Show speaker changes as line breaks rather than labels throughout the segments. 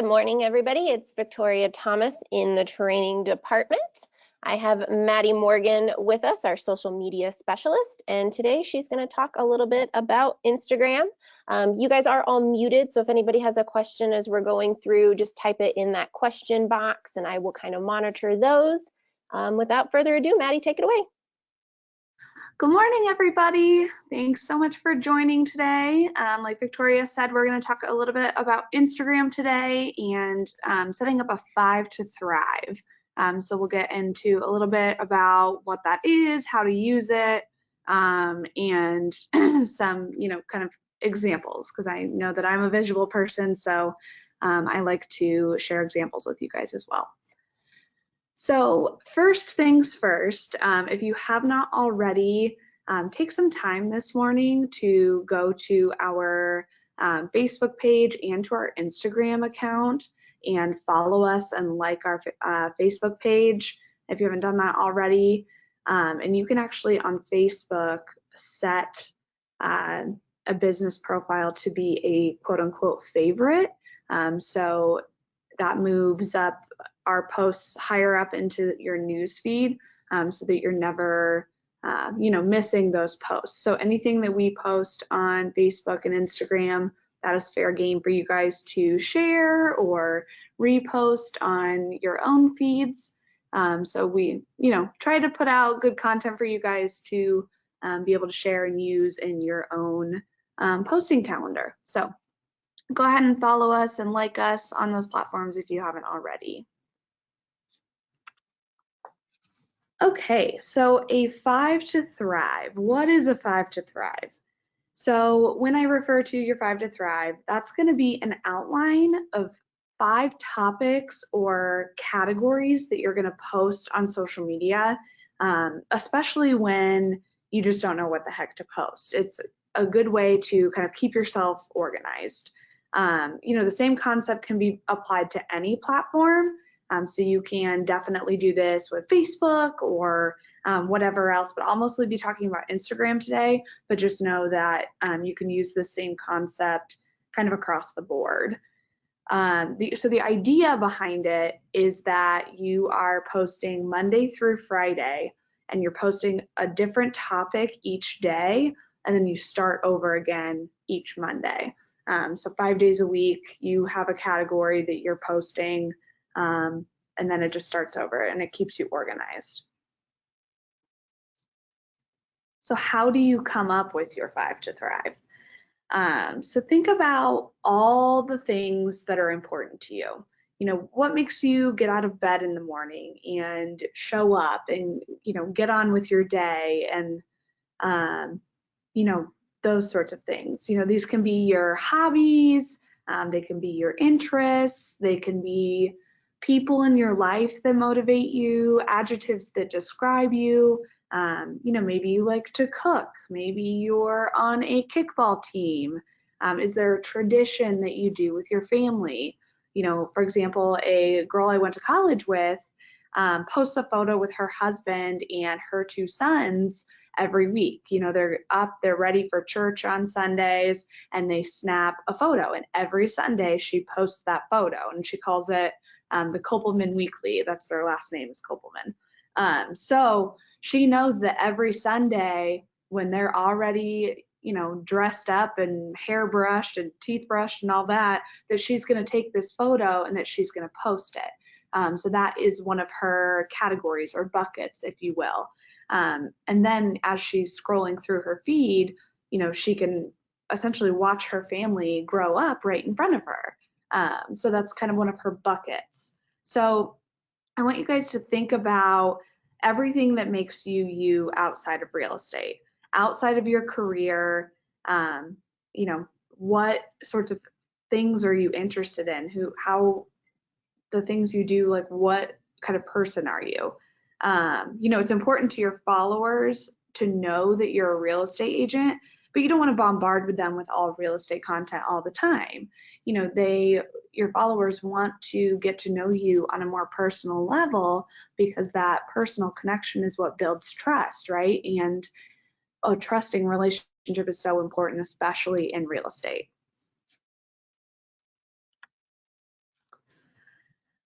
Good morning, everybody. It's Victoria Thomas in the training department. I have Mady Morgan with us, our social media specialist, and today she's going to talk a little bit about Instagram. You guys are all muted, so if anybody has a question as we're going through, just type it in that question box and I will kind of monitor those. Without further ado, Mady, take it away.
Good morning, everybody. Thanks so much for joining today. Like Victoria said, we're going to talk a little bit about Instagram today and setting up a 5 to Thrive. So we'll get into a little bit about what that is, how to use it, and some, kind of examples, because I know that I'm a visual person, so I like to share examples with you guys as well. So first things first, if you have not already, take some time this morning to go to our Facebook page and to our Instagram account and follow us and like our Facebook page if you haven't done that already. And you can actually on Facebook set a business profile to be a quote unquote favorite. So that moves up our posts higher up into your news feed so that you're never missing those posts. So anything that we post on Facebook and Instagram, that is fair game for you guys to share or repost on your own feeds. So we try to put out good content for you guys to be able to share and use in your own posting calendar. So go ahead and follow us and like us on those platforms if you haven't already. Okay, so a 5 to Thrive. What is a 5 to Thrive? So when I refer to your 5 to Thrive, that's going to be an outline of 5 topics or categories that you're going to post on social media, especially when you just don't know what the heck to post. It's a good way to kind of keep yourself organized. The same concept can be applied to any platform. So you can definitely do this with Facebook or whatever else, but I'll mostly be talking about Instagram today, but just know that you can use the same concept kind of across the board. So the idea behind it is that you are posting Monday through Friday and you're posting a different topic each day, and then you start over again each Monday. So 5 days a week, you have a category that you're posting, and then it just starts over and it keeps you organized. So how do you come up with your 5 to Thrive? So think about all the things that are important to you. What makes you get out of bed in the morning and show up and, get on with your day and, those sorts of things. These can be your hobbies, they can be your interests, they can be people in your life that motivate you, adjectives that describe you. Maybe you like to cook, maybe you're on a kickball team. Is there a tradition that you do with your family? For example, a girl I went to college with posts a photo with her husband and her 2 sons every week. They're up, they're ready for church on Sundays, and they snap a photo. And every Sunday she posts that photo, and she calls it the Kopelman Weekly. That's their last name is Kopelman. So she knows that every Sunday when they're already, dressed up and hair brushed and teeth brushed and all that she's going to take this photo and that she's going to post it. So that is one of her categories or buckets, if you will. And then as she's scrolling through her feed, she can essentially watch her family grow up right in front of her. So that's kind of one of her buckets. So I want you guys to think about everything that makes you outside of real estate, outside of your career. What sorts of things are you interested in? How the things you do, like what kind of person are you? It's important to your followers to know that you're a real estate agent, but you don't want to bombard with them with all real estate content all the time. Your followers want to get to know you on a more personal level because that personal connection is what builds trust, right? And a trusting relationship is so important, especially in real estate.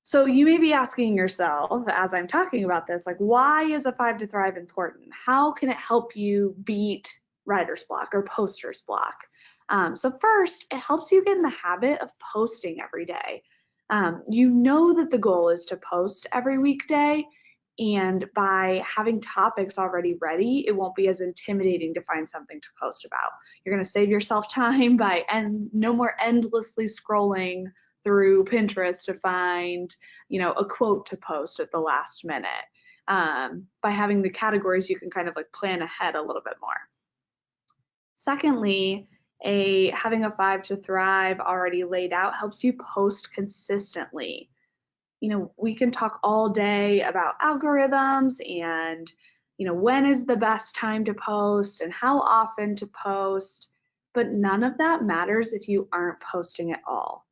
So you may be asking yourself, as I'm talking about this, like, why is a 5 to Thrive important? How can it help you beat writer's block or poster's block? So first, it helps you get in the habit of posting every day. You know that the goal is to post every weekday, and by having topics already ready, it won't be as intimidating to find something to post about. You're going to save yourself time by no more endlessly scrolling through Pinterest to find, a quote to post at the last minute. By having the categories, you can kind of like plan ahead a little bit more. Secondly, having a 5 to Thrive already laid out helps you post consistently. We can talk all day about algorithms and, when is the best time to post and how often to post, but none of that matters if you aren't posting at all.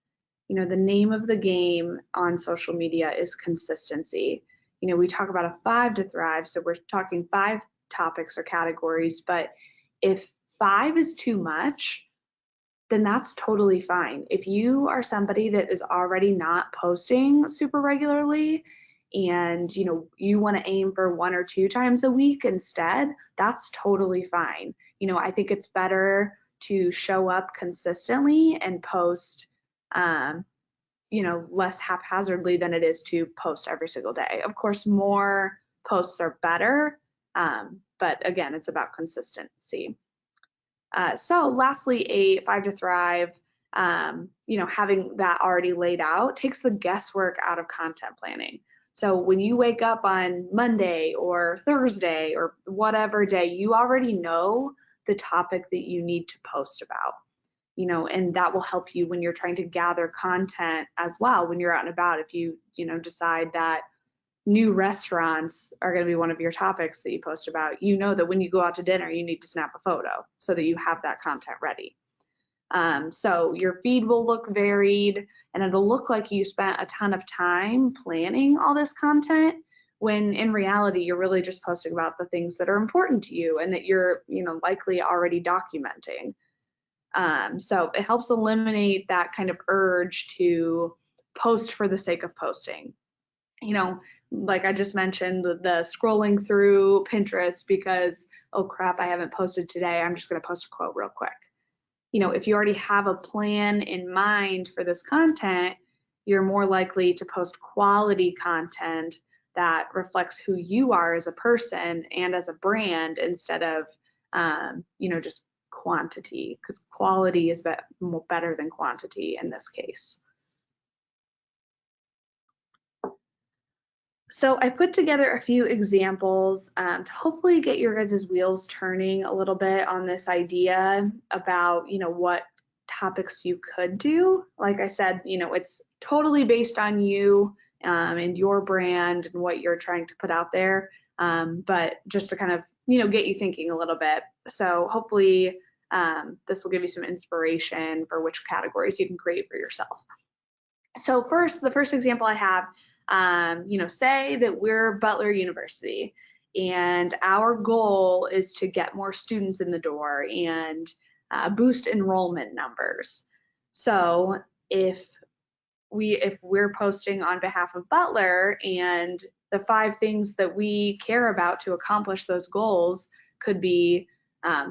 The name of the game on social media is consistency. We talk about a 5 to Thrive, so we're talking 5 topics or categories, but if 5 is too much, then that's totally fine. If you are somebody that is already not posting super regularly and you want to aim for 1 or 2 times a week instead, that's totally fine. I think it's better to show up consistently and post less haphazardly than it is to post every single day. Of course, more posts are better, but again, it's about consistency. So lastly, a 5 to Thrive, having that already laid out takes the guesswork out of content planning. So when you wake up on Monday or Thursday or whatever day, you already know the topic that you need to post about, and that will help you when you're trying to gather content as well when you're out and about. If you, decide that new restaurants are going to be one of your topics that you post about, that when you go out to dinner, you need to snap a photo so that you have that content ready. So your feed will look varied and it'll look like you spent a ton of time planning all this content, when in reality, you're really just posting about the things that are important to you and that you're, likely already documenting. So it helps eliminate that kind of urge to post for the sake of posting. Like I just mentioned, the scrolling through Pinterest because, oh crap, I haven't posted today, I'm just going to post a quote real quick. If you already have a plan in mind for this content, you're more likely to post quality content that reflects who you are as a person and as a brand instead of, just quantity, because quality is better than quantity in this case. So I put together a few examples to hopefully get your guys' wheels turning a little bit on this idea about, what topics you could do. Like I said, it's totally based on you and your brand and what you're trying to put out there. But just to kind of, get you thinking a little bit. So hopefully this will give you some inspiration for which categories you can create for yourself. So the first example I have, say that we're Butler University and our goal is to get more students in the door and boost enrollment numbers. So if we're posting on behalf of Butler and the 5 things that we care about to accomplish those goals could be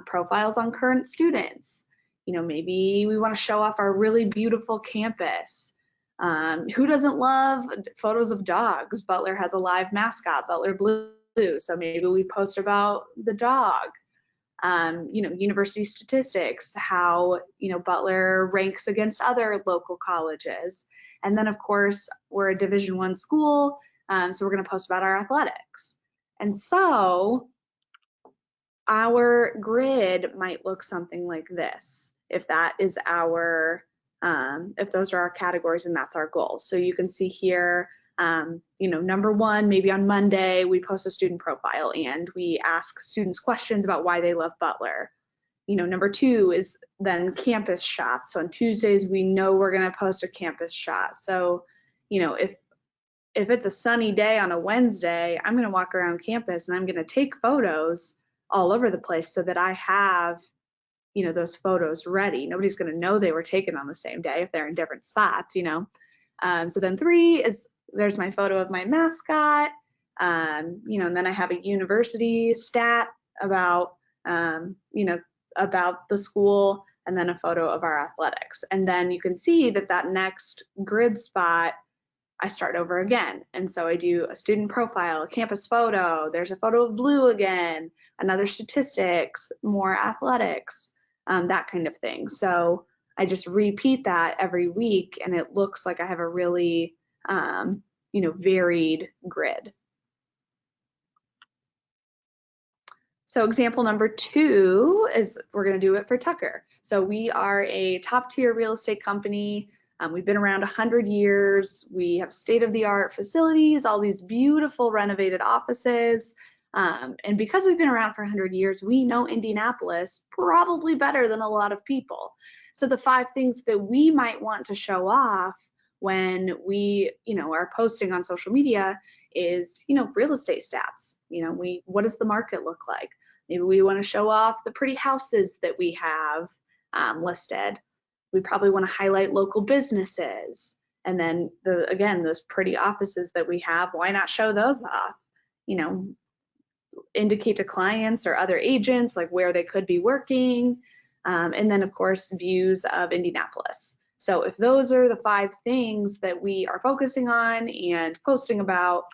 profiles on current students. Maybe we want to show off our really beautiful campus. Who doesn't love photos of dogs? Butler has a live mascot, Butler Blue, so maybe we post about the dog. University statistics, how, Butler ranks against other local colleges. And then, of course, we're a Division I school, so we're going to post about our athletics. And so our grid might look something like this, if that is our if those are our categories and that's our goal. So you can see here, number 1, maybe on Monday, we post a student profile and we ask students questions about why they love Butler. Number 2 is then campus shots. So on Tuesdays, we know we're going to post a campus shot. So, if it's a sunny day on a Wednesday, I'm going to walk around campus and I'm going to take photos all over the place so that I have those photos ready. Nobody's going to know they were taken on the same day if they're in different spots. So then 3 is there's my photo of my mascot, you know, and then I have a university stat about, you know, about the school, and then a photo of our athletics. And then you can see that that next grid spot, I start over again. And so I do a student profile, a campus photo, there's a photo of blue again, another statistics, more athletics, that kind of thing. So I just repeat that every week, and it looks like I have a really, you know, varied grid. So example number 2 is we're going to do it for Tucker. So we are a top tier real estate company. We've been around 100 years. We have state-of-the-art facilities, all these beautiful renovated offices. And because we've been around for 100 years, we know Indianapolis probably better than a lot of people. So the 5 things that we might want to show off when we, you know, are posting on social media is, you know, real estate stats. You know, what does the market look like? Maybe we want to show off the pretty houses that we have listed. We probably want to highlight local businesses. And then again, those pretty offices that we have, why not show those off? You know, indicate to clients or other agents like where they could be working. And then of course, views of Indianapolis. So if those are the 5 things that we are focusing on and posting about,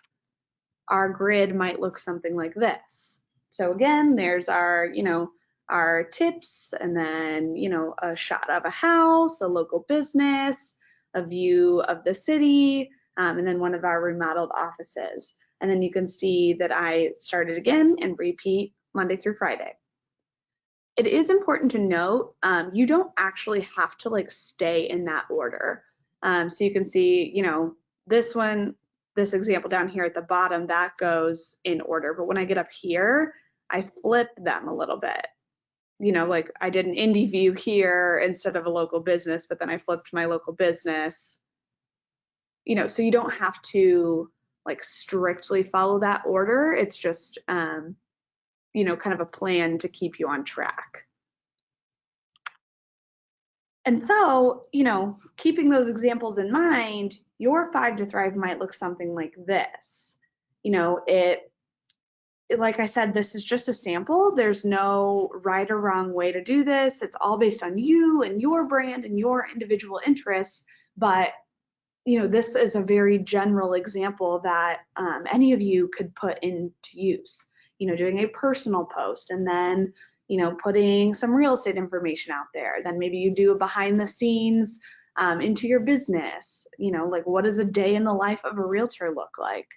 our grid might look something like this. So again, there's our, you know, our tips, and then, you know, a shot of a house, a local business, a view of the city, and then one of our remodeled offices. And then you can see that I started again and repeat Monday through Friday. It is important to note, you don't actually have to like stay in that order. So you can see, you know, this one, this example down here at the bottom, that goes in order. But when I get up here, I flip them a little bit. You know, like I did an indie view here instead of a local business, but then I flipped my local business. You know, so you don't have to like strictly follow that order. It's just, you know, kind of a plan to keep you on track. And so, you know, keeping those examples in mind, your 5 to Thrive might look something like this. You know, like I said, this is just a sample. There's no right or wrong way to do this. It's all based on you and your brand and your individual interests. But, you know, this is a very general example that any of you could put into use. You know, doing a personal post, and then, you know, putting some real estate information out there. Then maybe you do a behind the scenes into your business. You know, like what does a day in the life of a realtor look like?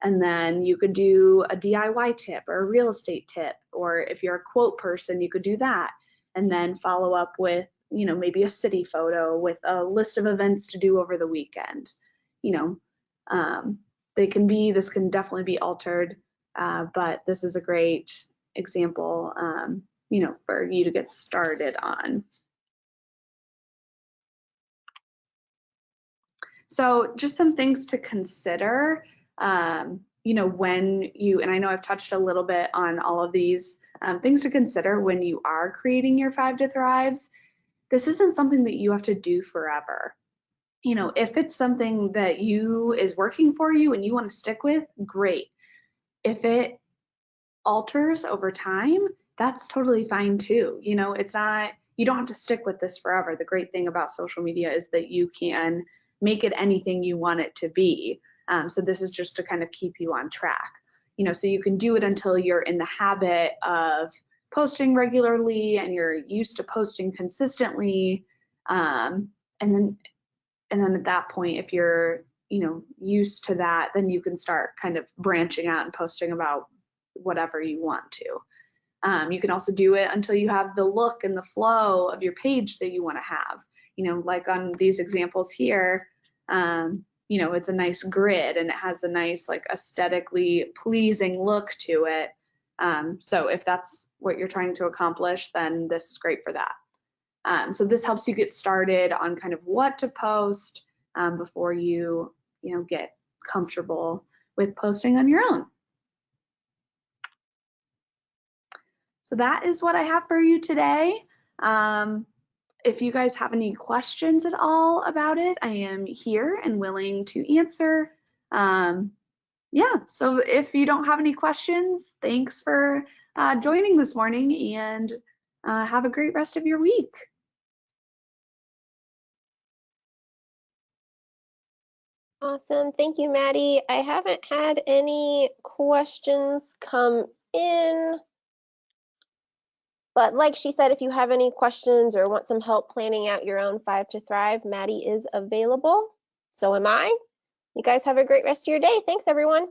And then you could do a DIY tip or a real estate tip, or if you're a quote person, you could do that. And then follow up with, you know, maybe a city photo with a list of events to do over the weekend. You know, this can definitely be altered, but this is a great example, you know, for you to get started on. So just some things to consider. You know, when you, and I know I've touched a little bit on all of these things to consider when you are creating your 5 to Thrives. This isn't something that you have to do forever. You know, if it's something that is working for you and you want to stick with, great. If it alters over time, that's totally fine too. You know, it's not, you don't have to stick with this forever. The great thing about social media is that you can make it anything you want it to be. So this is just to kind of keep you on track. You know, so you can do it until you're in the habit of posting regularly and you're used to posting consistently. And then at that point, if you're, you know, used to that, then you can start kind of branching out and posting about whatever you want to. You can also do it until you have the look and the flow of your page that you want to have. You know, like on these examples here, you know, it's a nice grid and it has a nice, like, aesthetically pleasing look to it. So if that's what you're trying to accomplish, then this is great for that. So this helps you get started on kind of what to post before you know, get comfortable with posting on your own. So that is what I have for you today. If you guys have any questions at all about it, I am here and willing to answer. Yeah, so if you don't have any questions, thanks for joining this morning, and have a great rest of your week.
Awesome. Thank you, Maddie. I haven't had any questions come in, but like she said, if you have any questions or want some help planning out your own 5 to Thrive, Maddie is available. So am I. You guys have a great rest of your day. Thanks, everyone.